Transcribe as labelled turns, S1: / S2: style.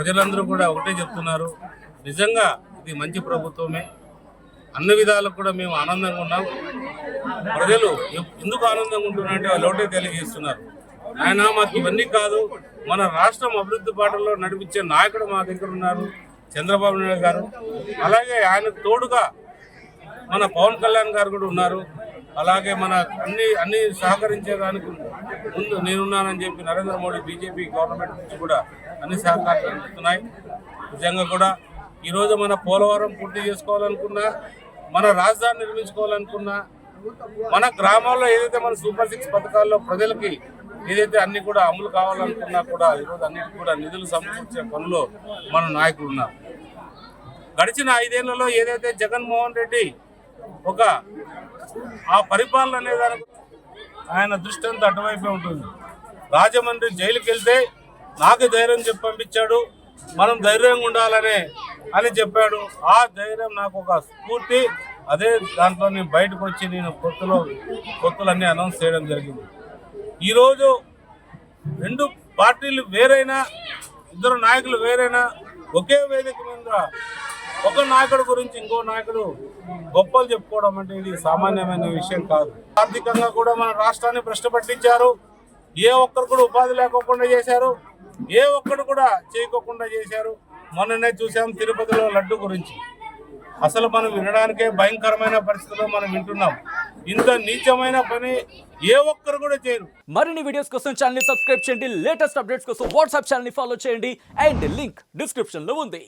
S1: ప్రజలందరూ కూడా ఒకటే చెప్తున్నారు, నిజంగా ఇది మంచి ప్రభుత్వమే, అన్ని విధాలకు కూడా మేము ఆనందంగా ఉన్నాం. ప్రజలు ఎందుకు ఆనందంగా ఉంటున్నారంటే వాళ్ళు ఒకటే తెలియజేస్తున్నారు, ఆయన మాకు ఇవన్నీ కాదు, మన రాష్ట్రం అభివృద్ధి బాటలో నడిపించే నాయకుడు మా దగ్గర ఉన్నారు చంద్రబాబు నాయుడు గారు. అలాగే ఆయన తోడుగా మన పవన్ కళ్యాణ్ గారు కూడా ఉన్నారు. అలాగే మన అన్ని సహకరించేదానికి ముందు నేనున్నానని చెప్పి నరేంద్ర మోడీ బీజేపీ గవర్నమెంట్ నుంచి కూడా అన్ని సహకారాలు అందుతున్నాయి. నిజంగా కూడా ఈరోజు మన పోలవరం పూర్తి చేసుకోవాలనుకున్నా, మన రాజధాని నిర్మించుకోవాలనుకున్నా, మన గ్రామాల్లో ఏదైతే మన సూపర్ 6 పథకాల్లో ప్రజలకి ఏదైతే అన్ని కూడా అమలు కావాలనుకున్నా కూడా ఈరోజు అన్నిటికీ కూడా నిధులు సమకూర్చే పనిలో మన నాయకులు ఉన్నారు. గడిచిన 5 ఏళ్లలో ఏదైతే జగన్మోహన్ రెడ్డి ఆ పరిపాలన అనేదానికి ఆయన దృష్టి అంతా అటువైపే ఉంటుంది. రాజమండ్రి జైలుకి వెళ్తే నాకు ధైర్యం చెప్పి పంపించాడు, మనం ధైర్యంగా ఉండాలని చెప్పాడు. ఆ ధైర్యం నాకు ఒక స్ఫూర్తి. అదే దాంట్లో నేను బయటకు వచ్చి నేను కొత్తలన్నీ అనౌన్స్ చేయడం జరిగింది. ఈరోజు 2 పార్టీలు వేరైనా, 2 నాయకులు వేరైనా ఒకే వేదిక మీద ఒక నాయకుడు గురించి ఇంకో నాయకుడు గొప్పలు చెప్పుకోవడం అంటే ఇది సామాన్యమైన విషయం కాదు. ఆర్థికంగా కూడా మన రాష్ట్రాన్ని భ్రష్టు పట్టించారు. ఏ ఒక్కరు కూడా ఉపాధి లేకోకుండా చేశారు, ఏ ఒక్కడు కూడా చేయకోకుండా చేశారు. మొన్ననే చూసాం తిరుపతిలో లడ్డు గురించి. అసలు మనం వినడానికే భయంకరమైన పరిస్థితుల్లో మనం వింటున్నాం. ఇంత నీచమైన పని ఏ ఒక్కరు కూడా చేయరు.
S2: మరిన్ని వీడియోస్ కోసం ఛానల్ ని సబ్స్క్రైబ్ చేయండి, లేటెస్ట్ అప్డేట్స్ కోసం వాట్సాప్ ఛానల్ ని ఫాలో చేయండి అండ్ లింక్ డిస్క్రిప్షన్ లో ఉంది.